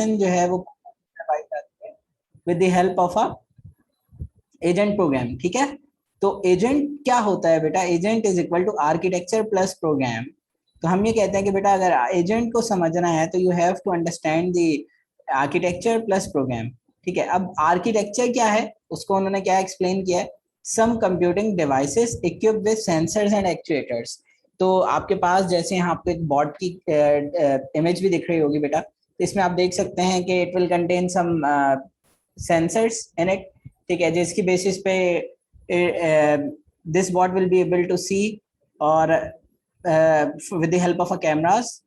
Action जो है वो करवाई जाती है with the help of a agent program. ठीक है, तो एजेंट क्या होता है बेटा? Agent is equal to architecture plus program. तो हम ये कहते हैं कि बेटा अगर एजेंट को समझना है तो you have to understand the architecture plus program. ठीक है, अब आर्किटेक्चर क्या है उसको उन्होंने क्या एक्सप्लेन किया है? Some computing devices equipped with sensors and actuators. तो आपके पास जैसे यहाँ पे एक बॉट की इमेज भी दिख रही होगी बेटा, तो इसमें आप देख सकते हैं कि it will contain some sensors in it. ठीक है, जिसकी बेसिस पे this bot will be able to see और with the help of a cameras.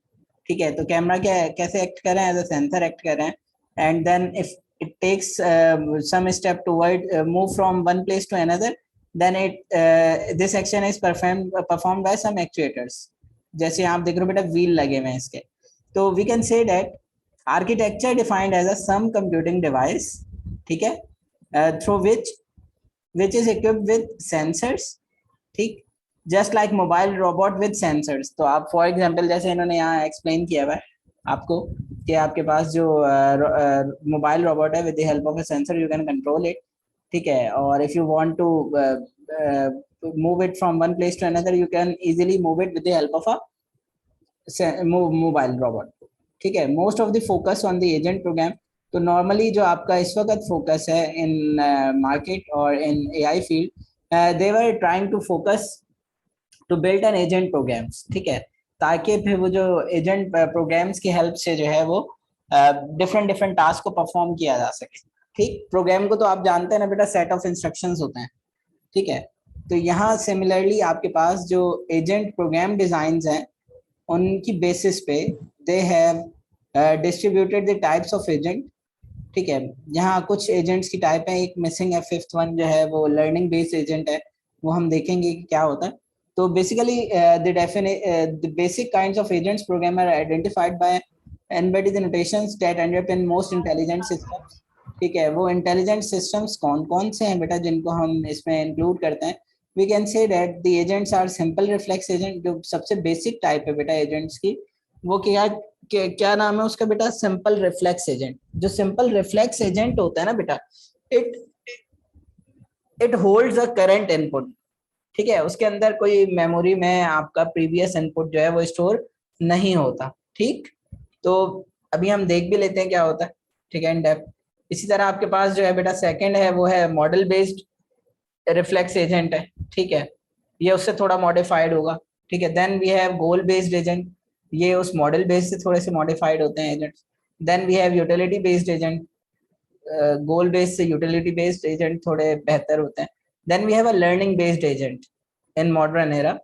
ठीक है, तो कैमरा क्या कैसे एक्ट कर रहे हैं? एज अ सेंसर एक्ट कर रहे हैं। And then if it takes some step toward move from one place to another, then it this action is performed by some actuators। जैसे आप देख रहे हो बेटा व्हील लगे हुए हैं इसके। तो we can say that architecture defined as a some computing device, ठीक है, through which is equipped with sensors। ठीक, just like mobile robot with sensors. तो आप फॉर एग्जांपल जैसे इन्होंने यहाँ एक्सप्लेन किया हुआ है आपको कि आपके पास जो मोबाइल रोबोट है with the help of a sensor you can control it. ठीक है, और if you want to move it from one place to another you can easily move it with the help of a mobile robot. ठीक है, most of the focus on the agent program. तो normally जो आपका इस वक्त focus है in market और in AI field, they were trying to focus to build an agent programs. ठीक है, ताकि फिर वो जो एजेंट प्रोग्राम्स की हेल्प से जो है वो डिफरेंट डिफरेंट टास्क को परफॉर्म किया जा सके। ठीक, प्रोग्राम को तो आप जानते हैं ना बेटा, सेट ऑफ इंस्ट्रक्शंस होते हैं। ठीक है, तो यहाँ सिमिलरली आपके पास जो एजेंट प्रोग्राम डिजाइंस हैं उनकी बेसिस पे they have distributed the types of agent. ठीक है, यहाँ कुछ एजेंट्स की टाइप है, एक मिसिंग है, फिफ्थ वन जो है वो लर्निंग बेस्ड एजेंट है, वो हम देखेंगे कि क्या होता है। तो basically the basic kinds of agents program are identified by embedded notations that underpin most intelligent systems। ठीक है, वो इंटेलिजेंट सिस्टम्स कौन कौन से हैं बेटा जिनको हम इसमें इंक्लूड करते हैं? We can say that the agents are simple reflex agent. जो सबसे बेसिक टाइप है बेटा एजेंट्स की, वो क्या नाम है उसका बेटा? Simple reflex agent. जो सिंपल रिफ्लेक्स एजेंट होता है ना बेटा, it it holds a current input. ठीक है, उसके अंदर कोई मेमोरी में आपका प्रीवियस इनपुट जो है वो स्टोर नहीं होता। ठीक, तो अभी हम देख भी लेते हैं क्या होता है। ठीक है, इन डेप्थ। इसी तरह आपके पास जो है बेटा सेकंड है वो है मॉडल बेस्ड रिफ्लेक्स एजेंट है। ठीक है, ये उससे थोड़ा मॉडिफाइड होगा। ठीक है, then we have goal based agent, ये उस मॉडल बेस्ड से थोड़े से मॉडिफाइड होते हैं agents. Then we have utility based agent, goal based से यूटिलिटी बेस्ड एजेंट थोड़े बेहतर होते हैं। Then we have a learning based agent in modern era.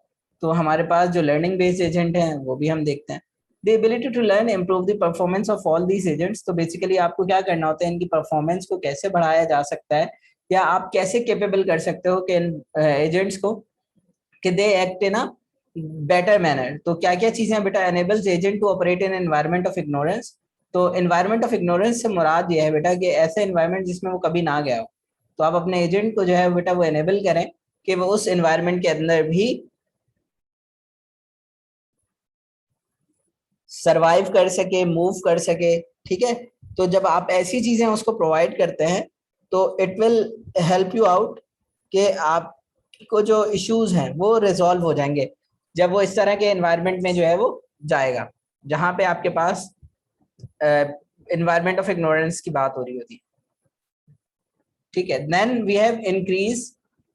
तो हमारे पास जो लर्निंग बेस्ड एजेंट हैं वो भी हम देखते हैं। The ability to learn improve the performance of all these agents. तो बेसिकली आपको क्या करना होता है, इनकी परफॉर्मेंस को कैसे बढ़ाया जा सकता है, या आप कैसे केपेबल कर सकते हो कि इन एजेंट्स को कि they act in a better manner. तो क्या क्या चीजें बेटा? Enables agent to operate in environment of ignorance. तो एनवायरमेंट ऑफ इग्नोरेंस से मुराद ये है बेटा कि ऐसे एनवायरमेंट जिसमें वो कभी ना गया हो। तो आप अपने एजेंट को जो है बेटा वो एनेबल करें कि वो उस एनवायरमेंट के अंदर भी सरवाइव कर सके, मूव कर सके। ठीक है, तो जब आप ऐसी चीजें उसको प्रोवाइड करते हैं तो it will help you out कि आपको जो इश्यूज हैं वो रिजॉल्व हो जाएंगे जब वो इस तरह के एनवायरमेंट में जो है वो जाएगा जहां पे आपके पास एनवायरमेंट ऑफ इग्नोरेंस की बात हो रही होती है। ठीक है, then we have increase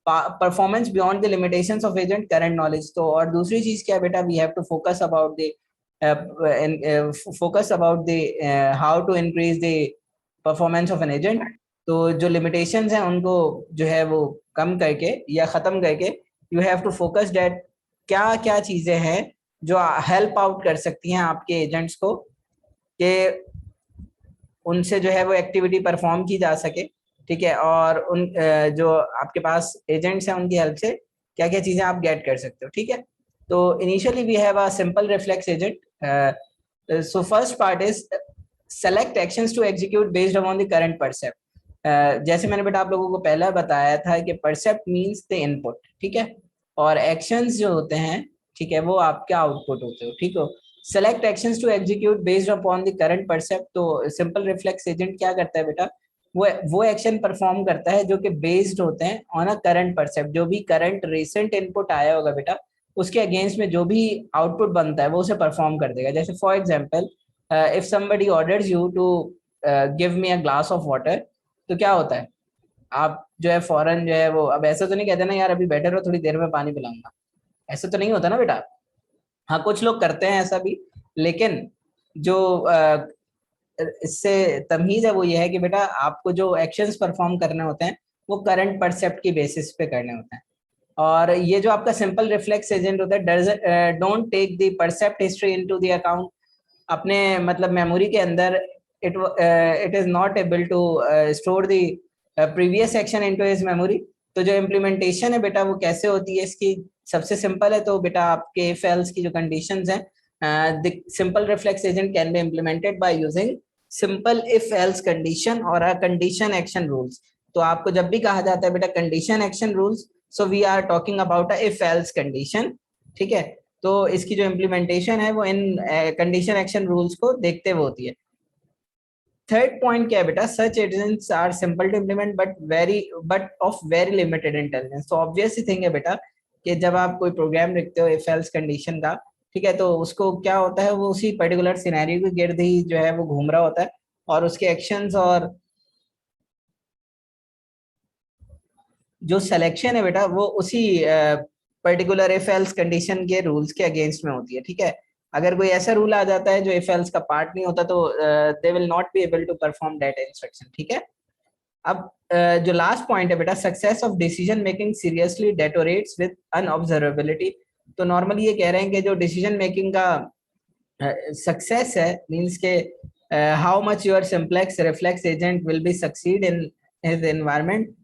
performance beyond the limitations of agent current knowledge. तो और दूसरी चीज क्या है बेटा? We have to focus about the focus about the how to increase the performance of an agent। तो जो limitations हैं उनको जो है वो कम करके या ख़त्म करके you have to focus that क्या क्या चीज़ें हैं जो help out कर सकती हैं आपके agents को कि उनसे जो है वो एक्टिविटी परफॉर्म की जा सके। ठीक है, और उन जो आपके पास एजेंट्स हैं उनकी हेल्प से क्या क्या चीज़ें आप गेट कर सकते हो। ठीक है, तो initially we have a simple reflex agent. So first part is select actions to execute based upon the current percept. जैसे मैंने बेटा आप लोगों को पहले बताया था कि परसेप्ट मींस द इनपुट। ठीक है, और एक्शंस जो होते हैं, ठीक है, वो आपके आउटपुट होते हो। ठीक हो, select actions to execute based upon the current percept. तो सिंपल रिफ्लेक्स एजेंट क्या करता है बेटा, वो एक्शन परफॉर्म करता है जो कि बेस्ड होते हैं ऑन अ करंट परसेप्ट। जो भी करंट रिसेंट इनपुट आया होगा बेटा, उसके अगेंस्ट में जो भी आउटपुट बनता है वो उसे परफॉर्म कर देगा। जैसे for example if somebody orders you to give me a glass of water, तो क्या होता है, आप जो है फौरन जो है वो, अब ऐसा तो नहीं कहते ना यार अभी बैठे रहो थोड़ी देर में पानी पिलाऊंगा, ऐसा तो नहीं होता ना बेटा। हाँ कुछ लोग करते हैं ऐसा भी, लेकिन जो इससे तमीज है वो ये है कि बेटा आपको जो एक्शंस परफॉर्म करने होते हैं वो करंट परसेप्ट की बेसिस पे करने होते हैं। और ये जो आपका सिंपल रिफ्लेक्स एजेंट होता है don't take the percept history into the account. अपने मतलब मेमोरी के अंदर it is not able to store the previous action into his memory. तो जो इम्प्लीमेंटेशन है बेटा वो कैसे होती है इसकी, सबसे सिंपल है। तो बेटा आपके इफ एल्स की जो कंडीशंस हैं, the simple reflex agent can be implemented by using simple if else condition और अ कंडीशन एक्शन रूल्स। तो आपको जब भी कहा जाता है बेटा condition action rules, so we are talking about a if else condition, ठीक है। तो इसकी जो इम्प्लीमेंटेशन है वो इन कंडीशन एक्शन रूल्स को देखते हुए होती है। थर्ड पॉइंट क्या है बेटा, such agents are simple to implement but of very limited intelligence. तो ऑब्वियस ही थिंग है बेटा कि जब आप कोई प्रोग्राम लिखते हो इफ एल्स कंडीशन का, ठीक है, तो उसको क्या होता है वो उसी पर्टिकुलर सिनेरियो के गिर्द ही जो है वो घूम रहा होता है, और उसके एक्शंस और जो सिलेक्शन है बेटा वो उसी पर्टिकुलर इफ एल्स कंडीशन के रूल्स के अगेंस्ट में होती है, ठीक है। अगर कोई ऐसा रूल आ जाता है जो इफ एल्स का पार्ट नहीं होता तो they will not be able to perform that instruction, ठीक है। अब जो लास्ट पॉइंट है बेटा, success of decision making seriously deteriorates with unobservability. तो नॉर्मली ये कह रहे हैं कि जो डिसीजन मेकिंग का सक्सेस है मींस के how much your simplex reflex agent will be succeed in his environment.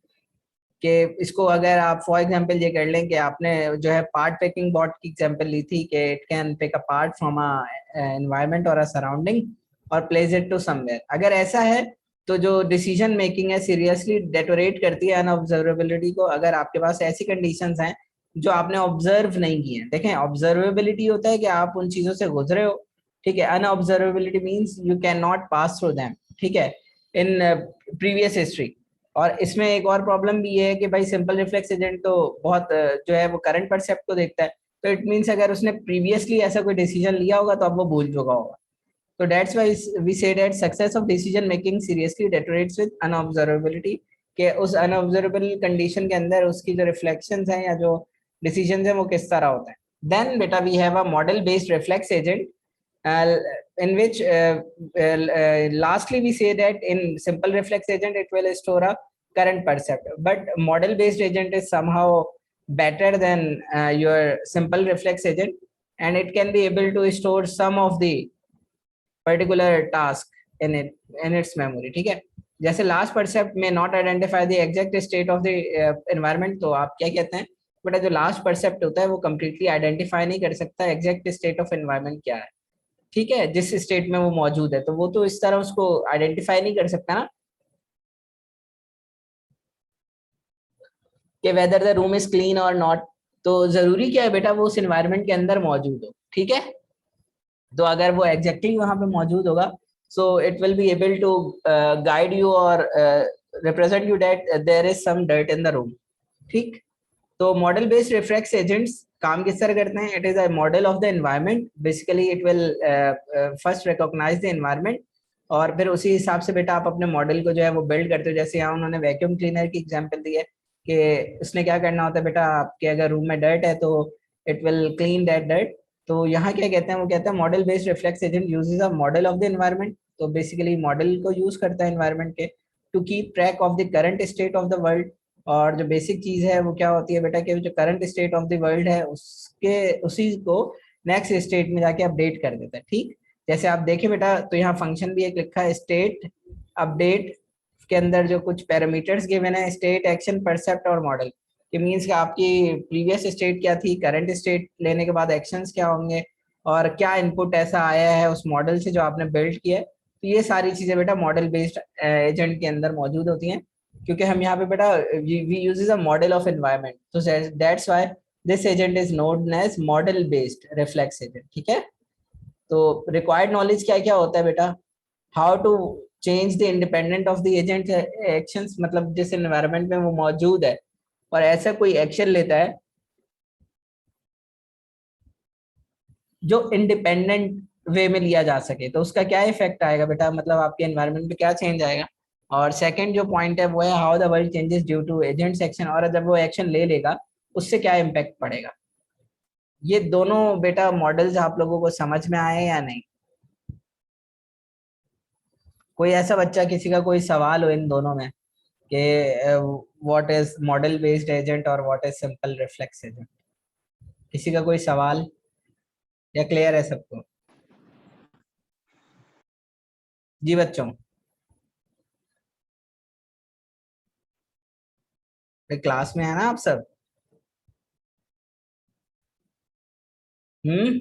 कि इसको अगर आप फॉर एग्जांपल ये कर लें कि आपने जो है पार्ट पिकिंग बॉट की एग्जांपल ली थी कि it can pick a part from a environment और अ सराउंडिंग और प्लेस इट टू समवेयर। अगर ऐसा है तो जो डिसीजन मेकिंग है सीरियसली डेटोरेट करती है अनऑब्जर्वेबिलिटी को। अगर आपके पास ऐसी कंडीशंस हैं जो आपने ऑब्जर्व नहीं की है, देखें ऑब्जर्वेबिलिटी होता है कि आप उन चीजों से गुजरे हो, ठीक है। Unobservability means you can not pass through them, ठीक है, इन प्रीवियस हिस्ट्री। और इसमें एक और प्रॉब्लम भी ये है कि भाई सिंपल रिफ्लेक्स एजेंट तो बहुत जो है वो करंट परसेप्ट को देखता है, तो इट मींस अगर उसने प्रीवियसली ऐसा कोई डिसीजन लिया होगा तो अब वो भूल चुका होगा। तो that's why we say that success of decision making seriously deteriorates with unobservability. के उस अनऑब्जर्वेबल कंडीशन के अंदर उसकी जो रिफ्लेक्शंस हैं या जो डिसीजंस हैं वो किस तरह होते हैं। देन बेटा we have a model based reflex agent in which lastly we say that in simple reflex agent it will store a current percept, but model based agent is somehow better than your simple reflex agent, and it can be able to store some of the particular task in its memory, ठीक है। जैसे last परसेप्ट में not identify the exact state of the environment, तो आप क्या कहते हैं बेटा जो लास्ट परसेप्ट होता है वो कंप्लीटली आइडेंटिफाई नहीं कर सकता एग्जैक्ट स्टेट ऑफ एनवायरनमेंट क्या है, ठीक है, जिस स्टेट में वो मौजूद है। तो वो तो इस तरह उसको आइडेंटिफाई नहीं कर सकता ना कि whether the room is clean और नॉट। तो जरूरी क्या है बेटा वो उस एनवायरनमेंट के अंदर मौजूद हो, ठीक है। तो अगर वो एग्जैक्टली वहां पे मौजूद होगा so it will be able to guide you और represent you that there is some dirt in the room, ठीक। तो मॉडल बेस्ड रिफ्लेक्स एजेंट्स काम किस तरह करते हैं, it is a model of the environment. Basically it will first recognize the environment और फिर उसी हिसाब से बेटा आप अपने मॉडल को जो है वो बिल्ड करते हो। जैसे यहाँ उन्होंने वैक्यूम क्लीनर की एग्जांपल दी है कि उसने क्या करना होता है बेटा, आपके अगर रूम में डर्ट है तो it will clean that dirt. तो यहाँ क्या कहते हैं, वो कहते हैं model based reflex agent uses a model of the environment. तो बेसिकली मॉडल को यूज करता है एनवायरनमेंट के to keep track of the current state of the world. और जो बेसिक चीज है वो क्या होती है बेटा कि जो current state of the world है उसके उसी को नेक्स्ट स्टेट में जाके अपडेट कर देता है, ठीक। जैसे आप देखें बेटा तो यहाँ फंक्शन भी एक लिखा है स्टेट अपडेट, के अंदर जो कुछ पैरामीटर्स गिवन है स्टेट एक्शन परसेप्ट और मॉडल, कि मीन्स कि आपकी प्रीवियस स्टेट क्या थी, करंट स्टेट लेने के बाद एक्शंस क्या होंगे और क्या इनपुट ऐसा आया है उस मॉडल से जो आपने बिल्ड किया है। तो ये सारी चीजें बेटा मॉडल बेस्ड एजेंट के अंदर मौजूद होती हैं, क्योंकि हम यहाँ पे बेटा we uses a model of environment. तो that's why this agent is known as model based reflex agent, ठीक है। तो रिक्वायर्ड नॉलेज क्या क्या होता है बेटा? How to change the independent of the agent actions, मतलब जिस एनवायरनमेंट में वो मौजूद है और ऐसा कोई एक्शन लेता है जो इंडिपेंडेंट वे में लिया जा सके, तो उसका क्या इफेक्ट आएगा बेटा, मतलब आपके एनवायरनमेंट में क्या चेंज आएगा। और सेकंड जो पॉइंट है वो है how the world changes due to agents action, और जब वो एक्शन ले लेगा उससे क्या इम्पैक्ट पड़ेगा। ये दोनों बेटा मॉडल्स आप लोगों को समझ में आए या नहीं? कोई ऐसा बच्चा, किसी का कोई सवाल हो इन दोनों में कि what is model based agent और what is simple reflex agent? किसी का कोई सवाल या क्लियर है सबको? जी बच्चों, क्लास में है ना आप सब? हम्म।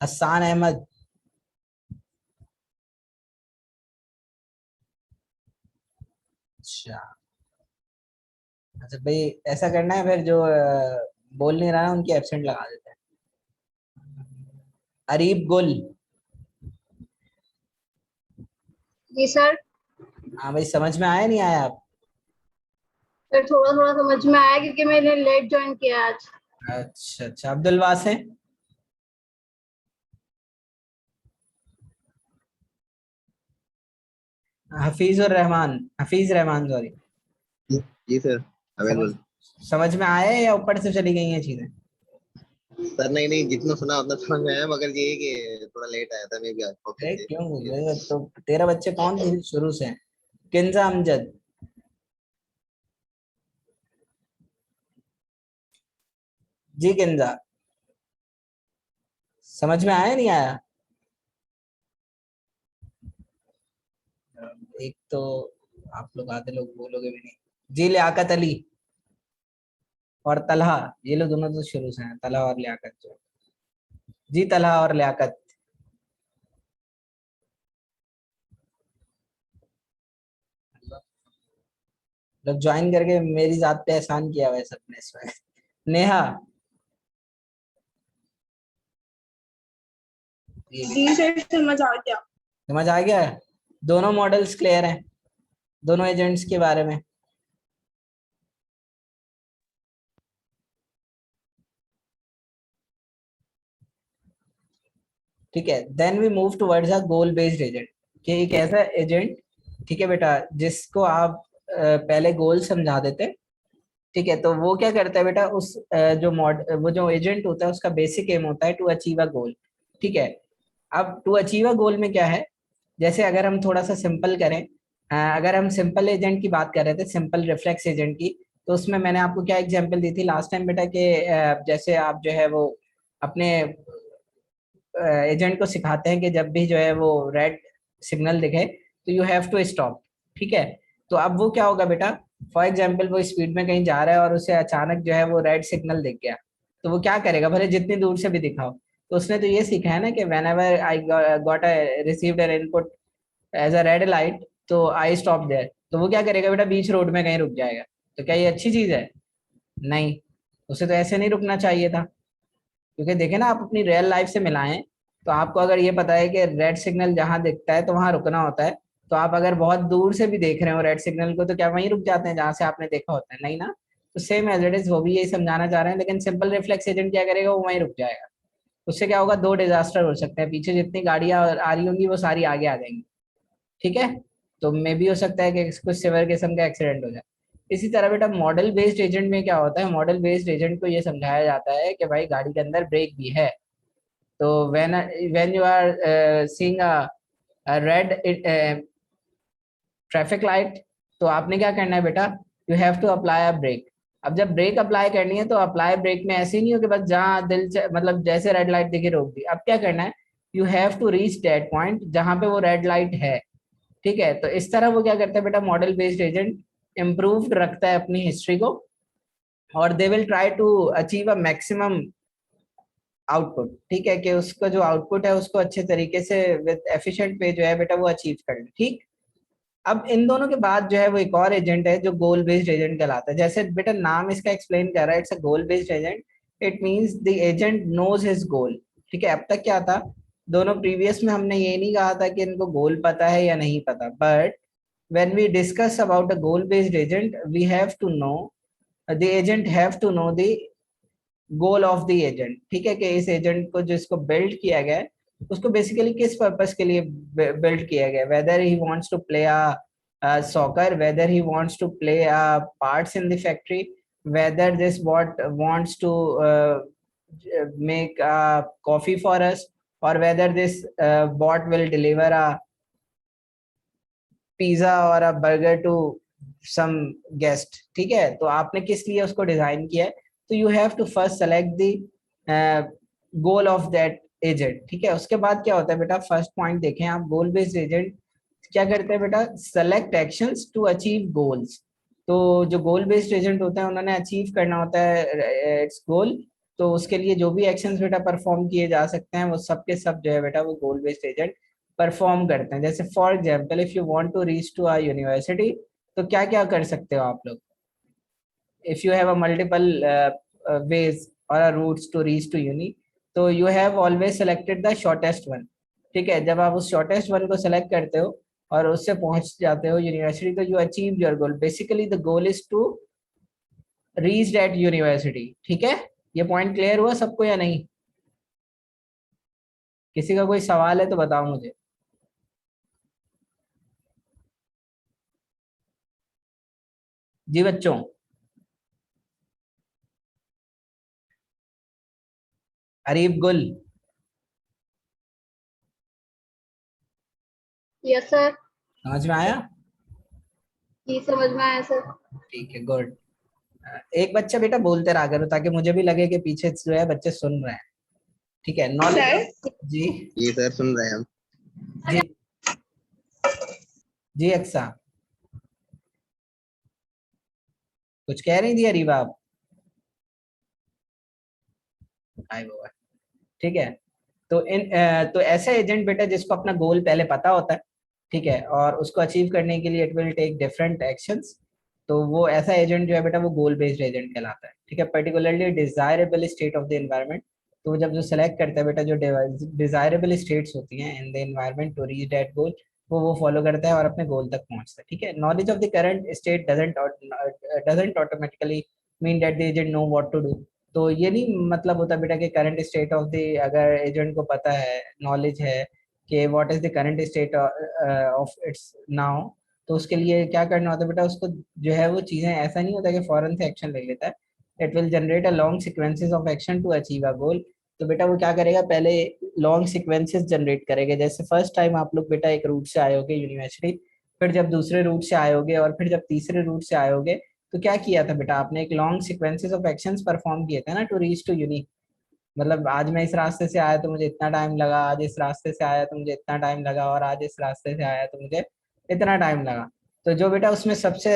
हसान अहमद, अच्छा। अच्छा भाई, ऐसा करना है फिर, जो बोल नहीं रहा है उनकी एब्सेंट लगा देते हैं। अरीब गुल। जी सर। हाँ भाई, समझ में आया नहीं आया आप? सर थोड़ा थोड़ा समझ में आया क्योंकि मैंने लेट ज्वाइन किया आज। अच्छा अच्छा, अब्दुल वासे। हफीजुर रहमान, हफीज रहमान सॉरी। जी सर, समझ अवेलेबल। समझ में आया है या ऊपर से चली गई हैं चीजें? सर नहीं नहीं, जितना सुना उतना समझ में आया, मगर ये है कि थोड़ा लेट आया था मैं भी आज ऑफिस अरे से। क्यों ये तो तेरा बच्चे कौन थे शुरू से? किंजा अमजद। जी किंजा, समझ में आया नहीं आया? एक तो आप लोग आधे लोग बोलोगे भी नहीं। जी लियाकत अली और तलहा, ये लोग दोनों तो शुरू से हैं, तलहा और लियाकत जो। जी तलहा और लियाकत। लोग ज्वाइन करके मेरी जात पे एहसान किया हुआ है सबने इसमें। नेहा। ये भी जी सर समझ आ गया। समझ आ गया। दोनों मॉडल्स क्लियर हैं, दोनों एजेंट्स के बारे में? ठीक है, then we move towards a goal based agent, कि एक ऐसा एजेंट, ठीक है बेटा, जिसको आप पहले गोल समझा देते हैं। ठीक है, तो वो क्या करता है बेटा, उस वो जो एजेंट होता है उसका बेसिक एम होता है टू अचीव अ गोल। ठीक है, अब टू अचीव अ गोल में क्या है, जैसे अगर हम थोड़ा सा सिंपल करें, अगर हम सिंपल एजेंट की बात कर रहे थे, सिंपल रिफ्लेक्स एजेंट की, तो उसमें मैंने आपको क्या एग्जांपल दी थी लास्ट टाइम बेटा, कि जैसे आप जो है वो अपने एजेंट को सिखाते हैं कि जब भी जो है वो रेड सिग्नल दिखे तो यू हैव टू स्टॉप। ठीक है, तो अब वो क्या होगा बेटा, फॉर एग्जाम्पल वो स्पीड में कहीं जा रहा है और उसे अचानक जो है वो रेड सिग्नल दिख गया, तो वो क्या करेगा, भले जितनी दूर से भी दिखाओ। तो उसने तो ये सीखा है ना कि whenever I got received an input as a red light, तो आई स्टॉप देयर, तो वो क्या करेगा बेटा, बीच रोड में कहीं रुक जाएगा। तो क्या ये अच्छी चीज है? नहीं, उसे तो ऐसे नहीं रुकना चाहिए था। क्योंकि देखे ना, आप अपनी रियल लाइफ से मिलाएं, तो आपको अगर ये पता है कि रेड सिग्नल जहां दिखता है तो वहां रुकना होता है, तो आप अगर बहुत दूर से भी देख रहे हो रेड सिग्नल को, तो क्या वहीं रुक जाते हैं जहां से आपने देखा होता है? नहीं ना। तो सेम एज इट इज वो भी यही समझाना चाह रहे हैं, लेकिन सिंपल रिफ्लेक्स एजेंट क्या करेगा, वो वहीं रुक जाएगा। उससे क्या होगा, दो डिजास्टर हो सकते हैं, पीछे जितनी गाड़ियां आ रही होंगी वो सारी आगे आ जाएंगी। ठीक है, तो मे भी हो सकता है कि कुछ सिवियर किस्म का एक्सीडेंट हो जाए। इसी तरह बेटा मॉडल बेस्ड एजेंट में क्या होता है, मॉडल बेस्ड एजेंट को ये समझाया जाता है कि भाई गाड़ी के अंदर ब्रेक भी है। तो when you are seeing a red traffic light, तो आपने क्या करना है बेटा, you have to apply a brake. अब जब ब्रेक अप्लाई करनी है तो अप्लाई ब्रेक में ऐसे ही नहीं हो कि बस जहाँ मतलब जैसे रेड लाइट दिखी रोक दी। अब क्या करना है, you have to reach that point जहाँ पे वो रेड लाइट है। ठीक है, तो इस तरह वो क्या करता है बेटा, मॉडल बेस्ड एजेंट इम्प्रूव्ड रखता है अपनी हिस्ट्री को, और they will try to achieve a maximum output. ठीक है, कि उसका जो आउटपुट है उसको अच्छे तरीके से विद एफिशिएंट पे जो है बेटा वो अचीव कर ले। ठीक, अब इन दोनों के बाद जो है वो एक और एजेंट है जो गोल बेस्ड एजेंट कहलाता है। जैसे बेटा नाम इसका एक्सप्लेन कर रहा है, it's a goal based agent. It means the agent knows his goal. ठीक है, अब तक क्या था, दोनों प्रीवियस में हमने ये नहीं कहा था कि इनको गोल पता है या नहीं पता, but when we discuss about a goal based agent we have to know the agent have to know the goal of the agent। ठीक है, कि इस एजेंट को जिसको बिल्ड किया गया है उसको बेसिकली किस पर्पस के लिए बिल्ड किया गया है, whether he wants to play a soccer, whether he wants to play parts in the factory, whether this bot wants to make coffee for us, or whether this bot will deliver a pizza और a burger to some guest. ठीक है, तो आपने किस लिए उसको design किया है, तो you have to first select the goal of that agent. ठीक है, उसके बाद क्या होता है बेटा, फर्स्ट पॉइंट देखें आप, गोल बेस्ड एजेंट क्या करते हैं बेटा, select actions to achieve goals. तो जो गोल बेस्ड एजेंट होता है उन्होंने अचीव करना होता है इट्स गोल, तो उसके लिए जो भी एक्शंस बेटा परफॉर्म किए जा सकते हैं वो सब के सब जो है बेटा वो गोल बेस्ड एजेंट परफॉर्म करते हैं। जैसे for example if you want to reach to our university, तो क्या क्या कर सकते हो आप लोग, if you have a multiple ways और a routes to reach to uni, तो you have always selected the shortest one. ठीक है, जब आप उस शॉर्टेस्ट वन को सेलेक्ट करते हो और उससे पहुंच जाते हो यूनिवर्सिटी, तो you achieve your goal. Basically the goal is to reach that university. ठीक है, ये पॉइंट क्लियर हुआ सबको या नहीं? किसी का कोई सवाल है तो बताओ मुझे। जी बच्चों, अरीब गुल, यस सर। समझ में आया? जी समझ में आया सर। ठीक है, गुड। एक बच्चा बेटा बोलते रहा करो ताकि मुझे भी लगे कि पीछे जो है बच्चे सुन रहे हैं। ठीक है, नॉलेज। जी जी सर सुन रहे हैं हम। जी जी अक्सा, कुछ कह रही थी अरीबा आप? आए वो है। ठीक है, तो तो ऐसा एजेंट बेटा जिसको अपना गोल पहले पता होता है, ठीक है, और उसको अचीव करने के लिए it will take different actions, तो वो ऐसा एजेंट जो है बेटा वो गोल बेस्ड एजेंट कहलाता है। ठीक है, particularly desirable state of the environment, तो जब जो सेलेक्ट करता है बेटा जो डिजायरेबल स्टेट्स होती हैं in the environment to reach that goal, वो फॉलो करता है और अपने गोल तक पहुंचता है। ठीक है, knowledge of the current state doesn't automatically mean that the agent know what to do. तो ये नहीं मतलब होता बेटा कि करंट स्टेट ऑफ द, अगर एजेंट को पता है, नॉलेज है कि what is the current state of its now, तो उसके लिए क्या करना होता है बेटा, उसको जो है वो चीजें ऐसा नहीं होता कि फौरन से एक्शन ले लेता है। It will generate a long sequences of action to achieve a goal. तो बेटा वो क्या करेगा, पहले लॉन्ग सीक्वेंसेस जनरेट करेगा। जैसे फर्स्ट टाइम आप लोग बेटा एक रूट से आयोगे यूनिवर्सिटी, फिर जब दूसरे रूट से आयोगे और फिर जब तीसरे रूट से आयोगे, तो क्या किया था बेटा, आपने एक long sequences of actions perform किए थे ना टू रीच टू यूनिक। मतलब आज मैं इस रास्ते से आया तो मुझे इतना टाइम लगा, आज इस रास्ते से आया तो मुझे इतना टाइम लगा, और आज इस रास्ते से आया तो मुझे इतना टाइम लगा। तो जो बेटा उसमें सबसे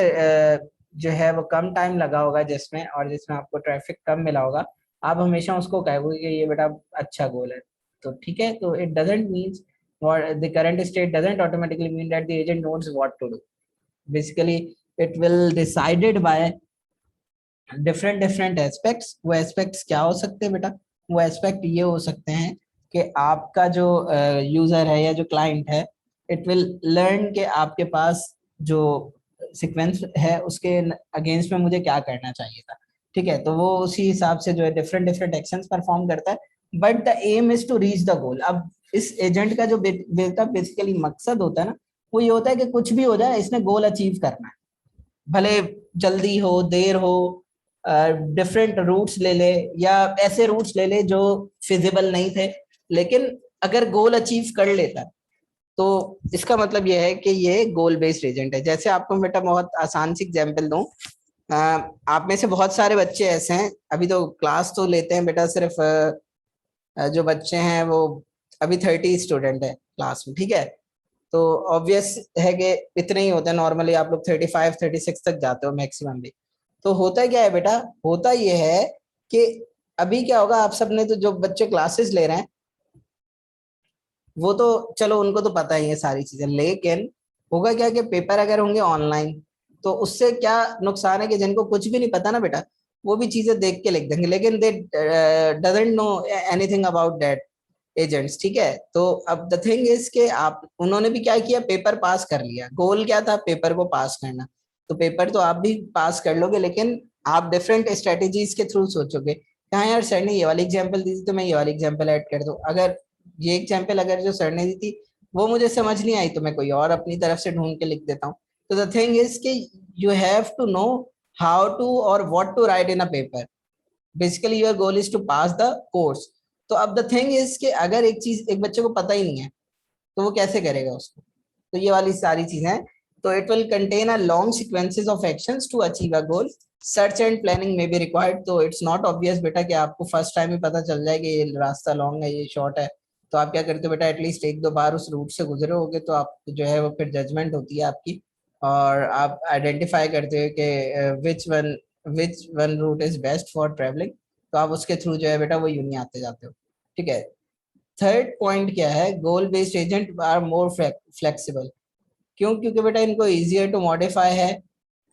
जो है वो कम टाइम लगा होगा जिसमें, और जिसमें आपको ट्रैफिक कम मिला होगा, आप हमेशा उसको कहोगे कि ये बेटा अच्छा गोल है। तो ठीक है, तो it doesn't means the current state doesn't automatically mean that the agent knows what to do. Basically it will decided by different different aspects. वो एस्पेक्ट्स क्या हो सकते हैं बेटा, वो एस्पेक्ट ये हो सकते हैं कि आपका जो यूजर है या जो क्लाइंट है, इट विल लर्न के आपके पास जो सीक्वेंस है उसके अगेंस्ट में मुझे क्या करना चाहिए था। ठीक है, तो वो उसी हिसाब से जो है डिफरेंट डिफरेंट एक्शंस परफॉर्म करता है, but the aim is to reach the goal. अब इस एजेंट का जो बेटा बेसिकली मकसद होता है ना, वो ये होता है कि कुछ भी हो जाए इसने गोल अचीव करना है, भले जल्दी हो देर हो, डिफरेंट रूट्स ले ले या ऐसे रूट्स ले ले जो फिजिबल नहीं थे, लेकिन अगर गोल अचीव कर लेता है तो इसका मतलब यह है कि ये गोल बेस्ड एजेंट है। जैसे आपको बेटा बहुत आसान सी एग्जांपल दूं, आप में से बहुत सारे बच्चे ऐसे हैं, अभी तो क्लास तो लेते हैं बेटा सिर्फ जो बच्चे हैं वो अभी 30 स्टूडेंट है क्लास में। ठीक है, तो ऑब्वियस है कि इतने ही होते हैं नॉर्मली, आप लोग 35 36 तक जाते हो मैक्सिमम भी। तो होता क्या है बेटा, होता ये है कि अभी क्या होगा, आप सबने तो जो बच्चे क्लासेस ले रहे हैं वो तो चलो उनको तो पता ही है सारी चीजें, लेकिन होगा क्या कि पेपर अगर होंगे ऑनलाइन तो उससे क्या नुकसान है कि जिनको कुछ भी नहीं पता ना बेटा, वो भी चीजें देख के लिख देंगे, लेकिन दे doesn't know anything about that. Agents, ठीक है। तो अब द थिंग इज के आप, उन्होंने भी क्या किया, पेपर पास कर लिया, गोल क्या था, पेपर को पास करना। तो पेपर तो आप भी पास कर लोगे, लेकिन आप डिफरेंट स्ट्रेटेजीज के थ्रू सोचोगे, हाँ यार सर ने ये वाली एग्जांपल दी थी तो मैं ये वाली एग्जांपल ऐड कर दूं, अगर ये एग्जांपल अगर जो सर ने दी थी वो मुझे समझ नहीं आई तो मैं कोई और अपनी तरफ से ढूंढ के लिख देता हूँ। तो द थिंग इज कि you have to know how to और what to write in a paper. Basically your goal is to pass the course. तो अब द थिंग इज कि अगर एक चीज एक बच्चे को पता ही नहीं है तो वो कैसे करेगा उसको, तो ये वाली सारी चीजें हैं। तो it will contain a long sequences of actions to achieve a goal, search and planning में बी रिक्वायर्ड। तो इट्स नॉट ऑब्वियस बेटा कि आपको फर्स्ट टाइम ही पता चल जाए कि ये रास्ता लॉन्ग है ये शॉर्ट है। तो आप क्या करते हो बेटा, एटलीस्ट एक दो बार उस रूट से गुजरे होगे तो आप जो है वो फिर जजमेंट होती है आपकी, और आप आइडेंटिफाई करते हो कि which one route is best for travelling. तो आप उसके थ्रू जो है बेटा वो यूं ही आते जाते हो, ठीक है। थर्ड पॉइंट क्या है, goal based agent are more flexible. क्यों? क्योंकि बेटा इनको इजियर टू मॉडिफाई है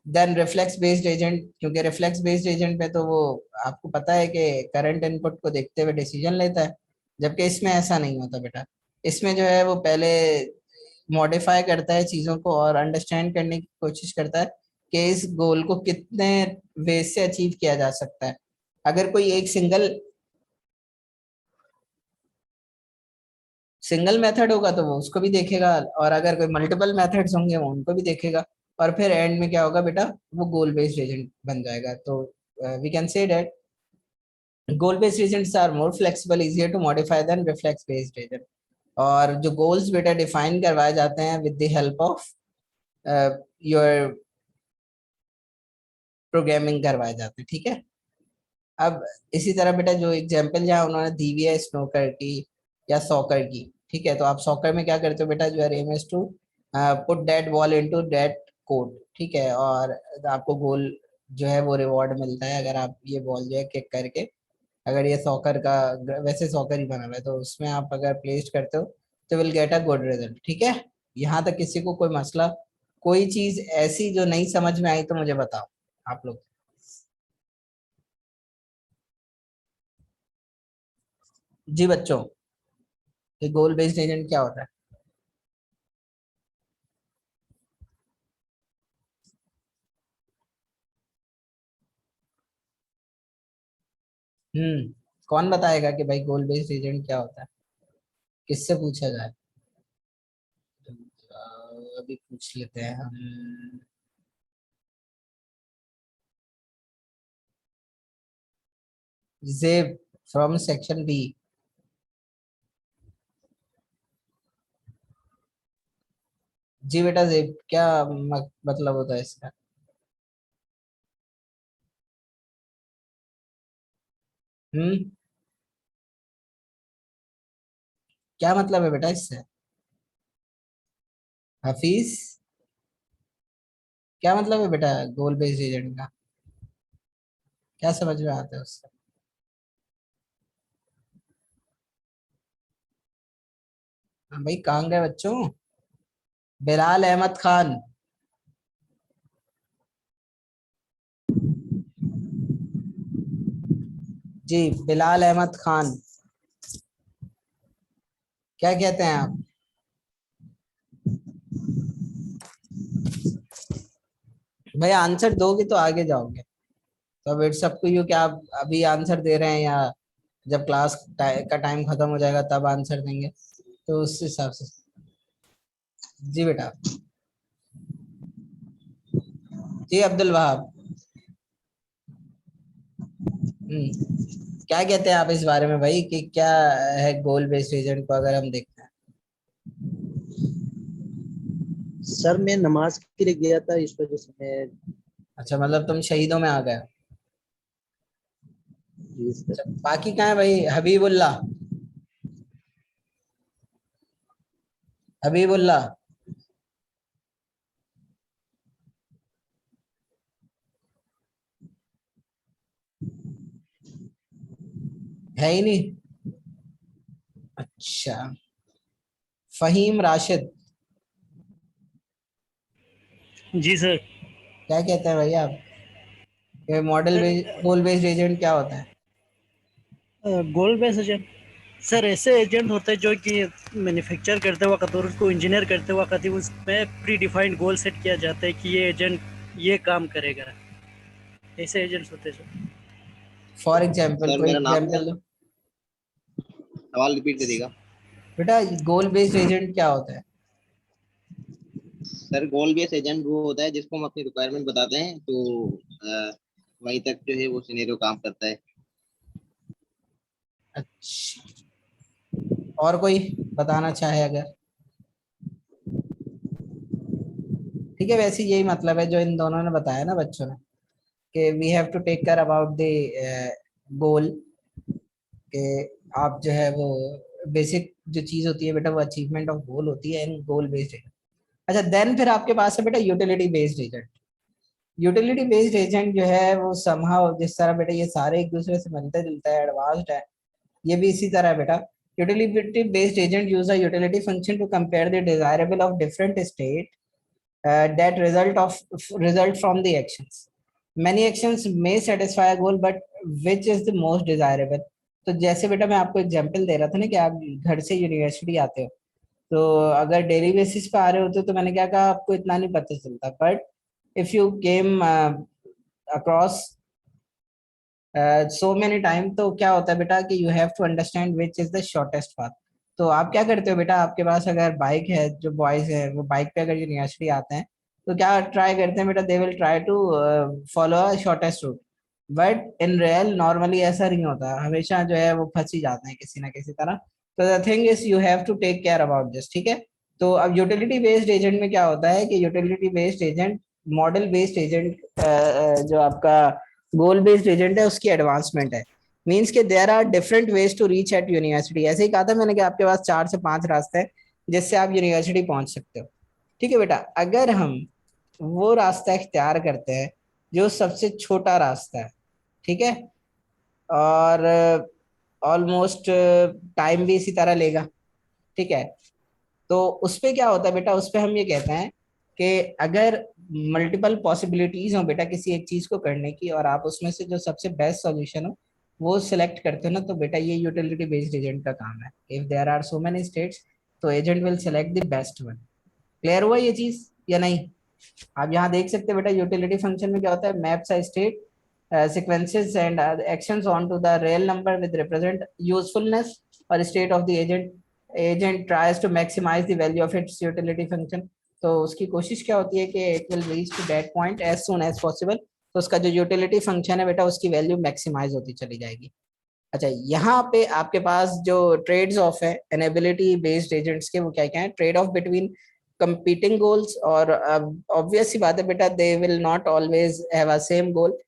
देन रिफ्लेक्स बेस्ड एजेंट, क्योंकि रिफ्लेक्स बेस्ड एजेंट में तो वो आपको पता है कि करंट इनपुट को देखते हुए डिसीजन लेता है, जबकि इसमें ऐसा नहीं होता बेटा। इसमें जो है वो पहले मॉडिफाई करता है चीज़ों को और अंडरस्टैंड करने की कोशिश करता है कि इस गोल को कितने वे से अचीव किया जा सकता है। अगर कोई एक सिंगल मेथड होगा तो वो उसको भी देखेगा, और अगर कोई मल्टीपल मेथड्स होंगे वो उनको भी देखेगा, और फिर एंड में क्या होगा बेटा, वो गोल बेस्ड एजेंट बन जाएगा। तो we can say that goal based agents are more flexible, easier to modify than reflex based agent. और जो गोल्स बेटा डिफाइन करवाए जाते हैं with the help of your programming करवाए जाते हैं, ठीक है। अब इसी तरह बेटा जो एग्जांपल जहाँ उन्होंने दी हुई है स्नोकर की या सॉकर की, ठीक है, तो आप सॉकर में क्या करते हो बेटा, जो है aim is to put that ball into that court, ठीक है, और आपको गोल जो है वो रिवॉर्ड मिलता है अगर आप ये बॉल जो है किक करके, अगर ये सॉकर का, वैसे सॉकर ही बना हुआ है तो उसमें आप अगर प्लेस करते हो तो will get a good result, ठीक है। यहाँ तक किसी को कोई मसला, कोई चीज ऐसी जो नहीं समझ में आई तो मुझे बताओ आप लोग। जी बच्चों, ये गोल बेस्ड एजेंट क्या होता है? कौन बताएगा कि भाई गोल बेस्ड एजेंट क्या होता है, किससे पूछा जाए? अभी पूछ लेते हैं हम। जेब फ्रॉम सेक्शन बी। जी बेटा जेब, क्या मतलब होता है इसका? हम्म क्या मतलब है बेटा इससे? हफीज, क्या मतलब है बेटा गोल बेस्ड एजेंट का? क्या समझ में आता है उससे? हाँ भाई, कहाँ गए बच्चों? बिलाल अहमद खान। जी बिलाल अहमद खान, क्या कहते हैं आप? भाई आंसर दोगे तो आगे जाओगे, तो अब इट्स अप टू यू कि आप अभी आंसर दे रहे हैं या जब क्लास का टाइम खत्म हो जाएगा तब आंसर देंगे, तो उस हिसाब से। जी बेटा। जी अब्दुल वहाब। क्या कहते हैं आप इस बारे में भाई कि क्या है गोल बेस्ड एजेंट को अगर हम देखते हैं? सर मैं नमाज के लिए गया था इस वजह से मैं। अच्छा, मतलब तुम शहीदों में आ गए हो। जी सर। अच्छा, बाकी कहाँ है भाई? हबीबुल्लाह, हबीबुल्लाह है ही नहीं। अच्छा, फहीम राशिद, जी सर। क्या कहते हैं भाई आप, ये model sir based goal based agent क्या होता है? गोल बेस एजेंट सर ऐसे एजेंट होते हैं जो कि मैन्युफैक्चर करते वक्त और उसको इंजीनियर करते वक्त ही उसमें प्री डिफाइंड गोल सेट किया जाता है कि ये एजेंट ये काम करेगा, ऐसे एजेंट्स होते हैं सर। फॉर एग्जाम्पल सर कोई मेरा नाम क्या एग्जाम्पल था? दो सवाल रिपीट करिएगा। बेटा। गोल बेस्ड एजेंट क्या होता है? सर गोल बेस एजेंट वो होता है जिसको हम अपनी रिक्वायरमेंट बताते हैं तो वहीं तक जो है वो सिनेरियो काम करता है। अच्छा, और कोई बताना चाहे अगर? ठीक है, वैसे यही मतलब है जो इन दोनों ने बताया ना बच्चों ने, कि we have to take care about the goal, कि आप जो है वो बेसिक जो चीज होती है बेटा वो अचीवमेंट ऑफ गोल होती है इन गोल बेस्ड एजेंट। अच्छा, देन फिर आपके पास है बेटा utility based agent. Utility based agent जो है वो समहाउ जिस तरह बेटा ये सारे एक दूसरे से मिलते जुलते हैं, एडवांस्ड है, ये भी इसी तरह है बेटा। Utility based agent use a utility function to compare the desirable of different state that result from the actions. Many actions may satisfy a goal, but which is the most desirable? तो जैसे बेटा मैं आपको example दे रहा था ना कि आप घर से यूनिवर्सिटी आते हो, तो अगर डेली बेसिस पे आ रहे होते तो मैंने क्या कहा आपको इतना नहीं पता चलता, but if you came across so many time तो क्या होता है बेटा कि you have to understand which is the shortest path. तो आप क्या करते हो बेटा, आपके पास अगर बाइक है, जो बॉयज है वो बाइक पे अगर यूनिवर्सिटी आते हैं तो क्या ट्राई करते हैं बेटा, they will try to follow shortest route. But in real normally ऐसा नहीं होता, हमेशा जो है वो फंस ही जाते हैं किसी ना किसी तरह। तो the thing is you have to take care about this, ठीक है। तो अब यूटिलिटी बेस्ड एजेंट में क्या होता है कि utility based agent model based agent जो आपका गोल बेस्ड एजेंट है उसकी एडवांसमेंट है। मीन्स के there are different ways to reach at university. ऐसे ही कहा था मैंने कि आपके पास 4 से 5 रास्ते हैं जिससे आप यूनिवर्सिटी पहुंच सकते हो, ठीक है बेटा। अगर हम वो रास्ता इख्तियार करते हैं जो सबसे छोटा रास्ता है, ठीक है, और ऑलमोस्ट टाइम भी इसी तरह लेगा, ठीक है, तो उस पे क्या होता है बेटा, उस पे हम ये कहते हैं कि अगर मल्टीपल पॉसिबिलिटीज हो बेटा किसी एक चीज को करने की और आप उसमें से जो सबसे बेस्ट सॉल्यूशन हो वो सिलेक्ट करते हो ना, तो बेटा ये यूटिलिटी बेस्ड एजेंट का काम है। If there are so many states तो agent will select the best one. Clear हुआ ये चीज या नहीं? आप यहाँ देख सकते हैं बेटा यूटिलिटी फंक्शन में क्या होता है, maps a state sequences and actions onto the real number with represent usefulness or state of the agent. Agent tries to maximize the value of its utility function. तो उसकी कोशिश क्या होती है कि it will reach to that point as soon as possible। तो उसका जो यूटिलिटी फंक्शन है बेटा उसकी वैल्यू मैक्सिमाइज होती चली जाएगी। अच्छा, यहाँ पे आपके पास जो ट्रेड्स ऑफ है एनेबिलिटी बेस्ड एजेंट्स के, वो क्या क्या है, trade off between competing goals, और ऑब्वियस सी बात है बेटा they will not always have a same goal.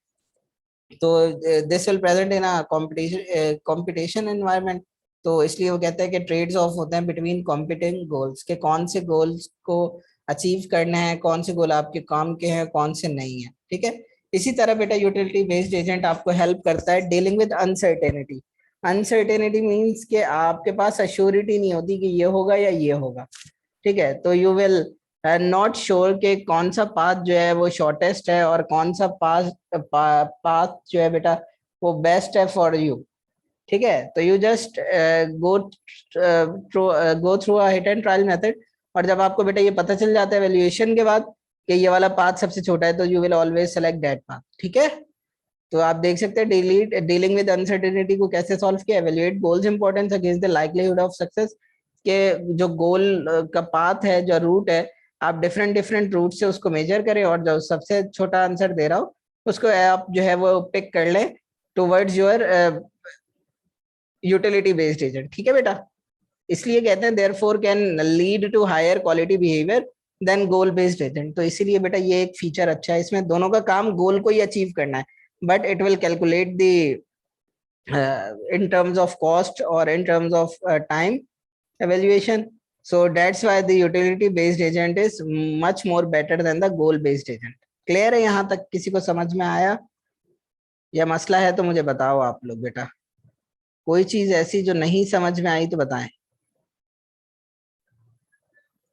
तो this will present in competition environment. तो इसलिए वो कहते हैं कि ट्रेड्स ऑफ होते हैं बिटवीन कॉम्पिटिंग गोल्स, के कौन से गोल्स को अचीव करना है, कौन से गोल आपके काम के हैं कौन से नहीं है, ठीक है। इसी तरह बेटा यूटिलिटी बेस्ड एजेंट आपको हेल्प करता है dealing with uncertainty. Uncertainty means के आपके पास अश्योरिटी नहीं होती कि ये होगा या ये होगा, ठीक है। तो यू विल नॉट श्योर कि कौन सा पाथ जो है वो शॉर्टेस्ट है और कौन सा पाथ जो है बेटा वो बेस्ट है फॉर यू, ठीक है। तो you just go through a hit and trial method, और जब आपको बेटा ये पता चल जाता है वैल्यूएशन के बाद कि ये वाला पाथ सबसे छोटा है तो you will always select that path, ठीक है। तो आप देख सकते हैं डीलिंग विद अनसर्टेनिटी को कैसे सॉल्व किया। Evaluate goals importance against the likelihood of success, के जो गोल का पाथ है, जो रूट है, आप डिफरेंट डिफरेंट रूट से उसको मेजर करें और जो सबसे छोटा आंसर दे रहा हो उसको आप जो है वो पिक कर लें towards your utility based agent, ठीक है बेटा। इसलिए कहते हैं therefore can lead to higher quality behaviour than goal based agent. तो इसीलिए बेटा ये एक फीचर अच्छा है, इसमें दोनों का काम गोल को ही अचीव करना है, but it will calculate the in terms of cost or in terms of time evaluation. So that's why the utility based agent is much more better than the goal based agent. Clear है यहाँ तक? किसी को समझ में आया या मसला है तो मुझे बताओ आप लोग बेटा, कोई चीज ऐसी जो नहीं समझ में आई तो बताएं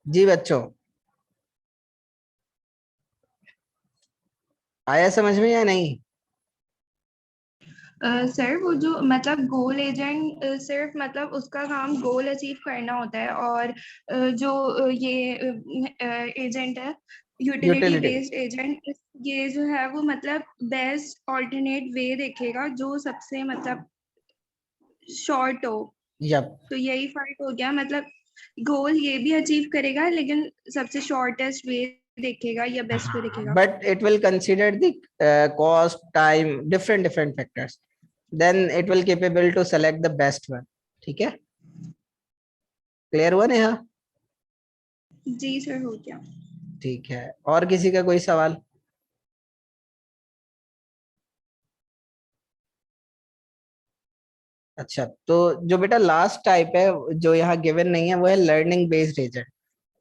जी बच्चों। आया समझ में या नहीं? सर वो जो मतलब गोल एजेंट सिर्फ मतलब उसका काम गोल अचीव करना होता है, और जो ये एजेंट है यूटिलिटी यूटिलिटी। बेस्ड एजेंट, ये जो है वो मतलब बेस्ट ऑल्टरनेट वे देखेगा जो सबसे मतलब शॉर्ट हो। यप। तो यही फर्क हो गया, मतलब गोल ये भी अचीव करेगा लेकिन सबसे शॉर्टेस्ट वे देखेगा या बेस्ट वे देखेगा। But it will consider the cost, time, different factors. Then it will capable to select the best one. ठीक है, क्लियर हुआ नेहा? जी सर, हो गया। ठीक है, और किसी का कोई सवाल? अच्छा, तो जो बेटा लास्ट टाइप है जो यहाँ गिवन नहीं है वो है learning based agent.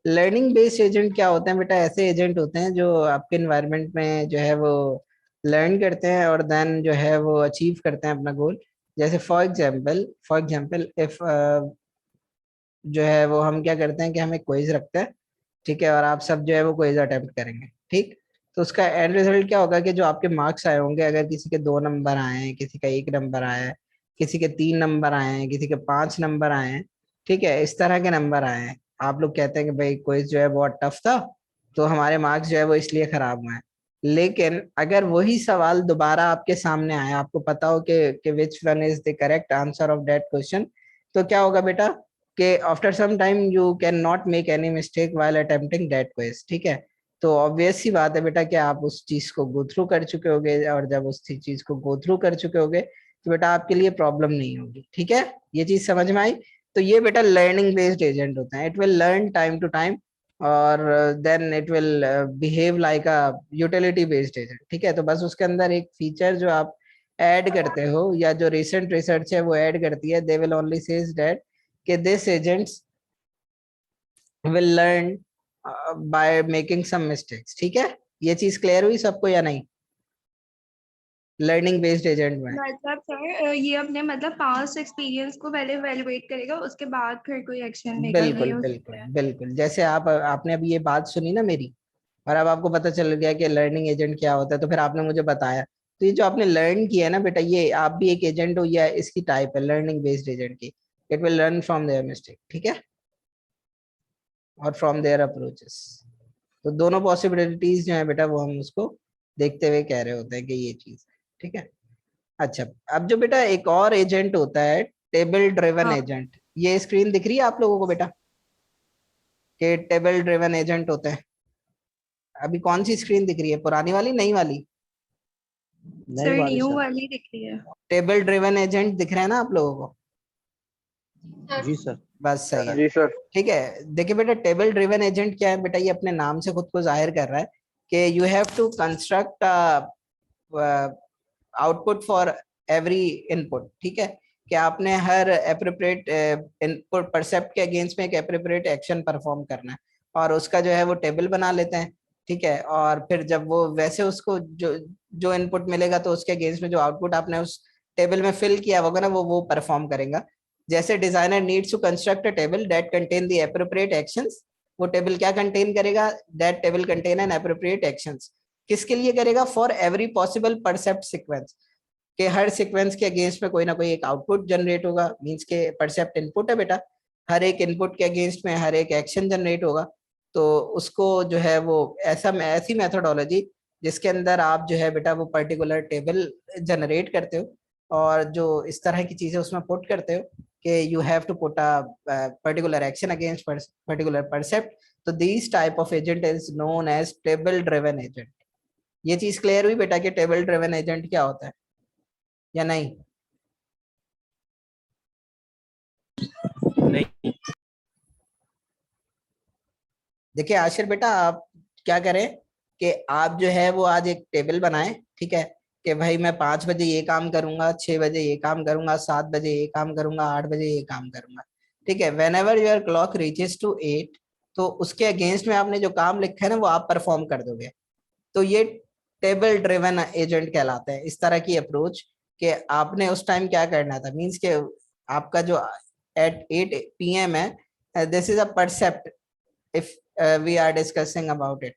Learning based agent क्या होते हैं बेटा? ऐसे एजेंट होते हैं जो आपके एनवायरनमेंट में जो है वो लर्न करते हैं और देन जो है वो अचीव करते हैं अपना गोल। जैसे फॉर एग्जाम्पल इफ जो है वो हम क्या करते हैं कि हम एक क्विज रखते हैं, ठीक है, और आप सब जो है वो क्विज अटेम्प्ट करेंगे, ठीक। तो उसका एंड रिजल्ट क्या होगा कि जो आपके मार्क्स आए होंगे, अगर किसी के 2 नंबर आए हैं, किसी का 1 नंबर आया है, किसी के 3 नंबर आए हैं, किसी के 5 नंबर आए हैं, ठीक है, इस तरह के नंबर आए हैं, आप लोग कहते हैं कि भाई क्विज जो है बहुत टफ था तो हमारे मार्क्स जो है वो इसलिए खराब हुए हैं। लेकिन अगर वही सवाल दोबारा आपके सामने आए, आपको पता हो कि which one is the correct answer of that question, तो क्या होगा बेटा कि after some time you can not make any mistake while attempting that quiz, ठीक है। तो ऑब्वियस सी बात है बेटा कि आप उस चीज को गो थ्रू कर चुके होगे, और जब उस चीज को गो थ्रू कर चुके होगे तो बेटा आपके लिए प्रॉब्लम नहीं होगी, ठीक है। ये चीज समझ में आई? तो ये बेटा लर्निंग बेस्ड एजेंट होता है। It will learn time to time और then it will behave like a utility based agent, ठीक है। तो बस उसके अंदर एक फीचर जो आप ऐड करते हो या जो रिसेंट रिसर्च है वो ऐड करती है, they will only says that कि this agents will learn by making some mistakes, ठीक है। ये चीज क्लियर हुई सबको या नहीं? लर्निंग बेस्ड एजेंट में मतलब सर ये अपने मतलब पास्ट एक्सपीरियंस को पहले एवेलुएट करेगा, उसके बाद फिर कोई एक्शन लेगा, ये बिल्कुल हो बिल्कुल सकता है। बिल्कुल, जैसे आपने अभी ये बात सुनी ना मेरी, और अब आपको पता चल गया कि लर्निंग एजेंट क्या होता है, तो फिर आपने मुझे बताया, तो ये जो आपने लर्न किया है ना बेटा, ये आप भी एक एजेंट हो या इसकी टाइप है लर्निंग बेस्ड एजेंट की। It will learn from their mistake, ठीक है, और फ्रॉम देयर अप्रोचेस। तो दोनों पॉसिबिलिटीज जो है बेटा वो हम उसको देखते हुए कह रहे होते हैं कि ये चीज, ठीक है। अच्छा, अब जो बेटा एक और एजेंट होता है टेबल ड्रिवन हाँ। एजेंट, ये स्क्रीन दिख रही है आप लोगों को बेटा कि टेबल ड्रिवन एजेंट होते हैं? अभी कौन सी स्क्रीन दिख रही है, पुरानी वाली नई वाली? सर न्यू वाली दिख रही है। टेबल ड्रिवन एजेंट दिख रहे हैं ना आप लोगों को? जी सर। बस सही है, जी सर। ठीक है। देखिए बेटा टेबल ड्रिवन एजेंट क्या है बेटा, ये अपने नाम से खुद को जाहिर कर रहा है कि you have to construct output for every input, ठीक है, कि आपने हर एप्रोप्रिएट इनपुट परसेप्ट के अगेंस्ट में एक एप्रोप्रिएट एक्शन परफॉर्म करना है, और उसका जो है वो टेबल बना लेते हैं, ठीक है। और फिर जब वो वैसे उसको जो इनपुट मिलेगा तो उसके अगेंस्ट में जो आउटपुट आपने उस टेबल में फिल किया होगा ना वो परफॉर्म करेगा। जैसे designer needs to construct a table that contain the appropriate actions, वो टेबल क्या कंटेन करेगा? That table contain an appropriate actions. किसके लिए करेगा? For every possible percept sequence, के हर सीक्वेंस के अगेंस्ट में कोई ना कोई एक आउटपुट जनरेट होगा, मींस के परसेप्ट इनपुट है बेटा, हर एक इनपुट के अगेंस्ट में हर एक एक्शन जनरेट होगा। तो उसको जो है वो ऐसी मेथोडोलॉजी जिसके अंदर आप जो है बेटा वो पर्टिकुलर टेबल जनरेट करते हो और जो इस तरह की चीजें उसमें पुट करते हो कि you have to put a particular action against particular percept, तो this type of agent is known as table driven agent. ये चीज क्लियर हुई बेटा कि टेबल ड्रिवन एजेंट क्या होता है या नहीं? नहीं। देखिए आशिर बेटा, आप क्या करें कि आप जो है वो आज एक टेबल बनाएं, ठीक है, कि भाई मैं 5 बजे ये काम करूंगा, 6 बजे ये काम करूंगा, 7 बजे ये काम करूंगा, 8 बजे ये काम करूंगा, ठीक है। Whenever your clock reaches to 8, तो उसके अगेंस्ट में आपने जो काम लिखा है ना वो आप परफॉर्म कर दोगे, तो ये टेबल ड्रिवन एजेंट कहलाता है। इस तरह की अप्रोच कि आपने उस टाइम क्या करना था, मींस के आपका जो एट 8 PM है, this is a percept if we are discussing about it,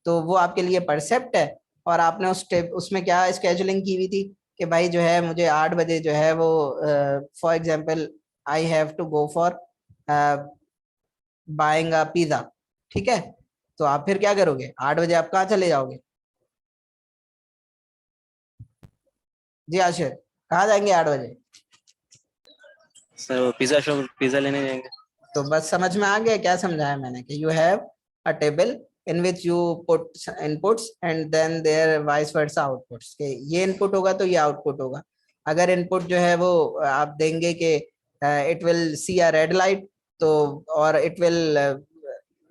तो वो आपके लिए परसेप्ट है, और आपने उसमें क्या स्केजुलिंग की हुई थी कि भाई जो है मुझे 8 बजे जो है वो for example I have to go for buying a pizza, ठीक है, तो आप फिर क्या करोगे? 8 बजे आप कहाँ चले जाओगे? जी आशिर, कहाँ जाएंगे 8 बजे? सर वो पिज्जा शॉप पिज्जा लेने जाएंगे। तो बस समझ में आ गया क्या समझाया मैंने कि you have a table in which you put inputs and then there vice versa outputs, के ये इनपुट होगा तो ये आउटपुट होगा। अगर इनपुट जो है वो आप देंगे कि it will see a red light तो और it will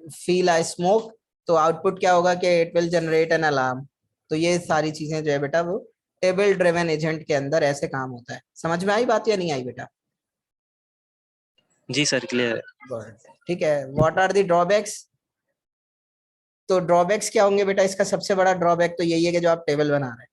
feel a smoke, तो आउटपुट क्या होगा कि it will generate an alarm. तो ये सारी चीजें जो है बेटा वो टेबल ड्रिवन एजेंट के अंदर ऐसे काम होता है। समझ में आई बात या नहीं आई बेटा? जी सर क्लियर है। ठीक है, व्हाट आर द ड्रॉबैक्स? तो ड्रॉबैक्स क्या होंगे बेटा? इसका सबसे बड़ा ड्रॉबैक तो यही है कि जो आप टेबल बना रहे हैं,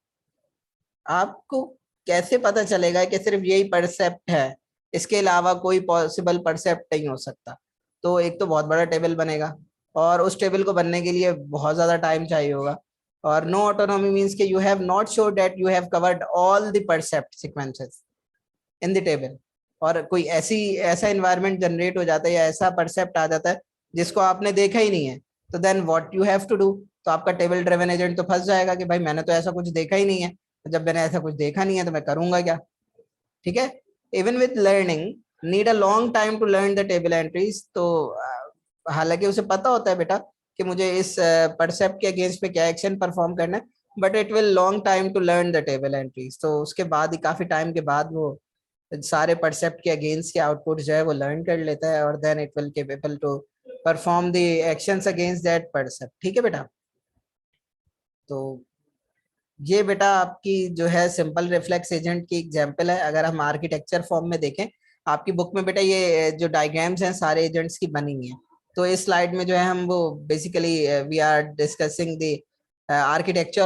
आपको कैसे पता चलेगा कि सिर्फ यही परसेप्ट है, इसके अलावा कोई पॉसिबल परसेप्ट नहीं हो सकता। तो एक तो बहुत बड़ा टेबल बनेगा और उस टेबल को बनने के लिए बहुत ज्यादा टाइम चाहिए होगा। और नो ऑटोनॉमी मींस कि you have not sure that you have covered all the percept sequences in the table, और कोई ऐसा एनवायरनमेंट जनरेट हो जाता है या ऐसा परसेप्ट आ जाता है जिसको आपने देखा ही नहीं है, तो then what you have to do, तो आपका टेबल ड्रिवन एजेंट तो फंस जाएगा कि भाई मैंने तो ऐसा कुछ देखा ही नहीं है, जब मैंने ऐसा कुछ देखा नहीं है तो मैं करूंगा क्या? ठीक है, even with learning need a long time to learn the table entries. तो हालांकि उसे पता होता है बेटा कि मुझे इस परसेप्ट के अगेंस्ट में क्या एक्शन परफॉर्म करना है, but it will long time to learn the table entries. तो उसके बाद ही काफी टाइम के बाद वो सारे परसेप्ट के अगेंस्ट के आउटपुट जो है वो लर्न कर लेता है और then it will capable to perform the actions against that percept. ठीक है बेटा, तो ये बेटा आपकी जो है सिंपल रिफ्लेक्स एजेंट की एग्जांपल है। अगर हम आर्किटेक्चर फॉर्म में देखें आपकी बुक में बेटा ये जो डायग्राम्स हैं सारे एजेंट्स की बनी हुई हैं। तो इस स्लाइड में जो है हम वो basically we are discussing the architecture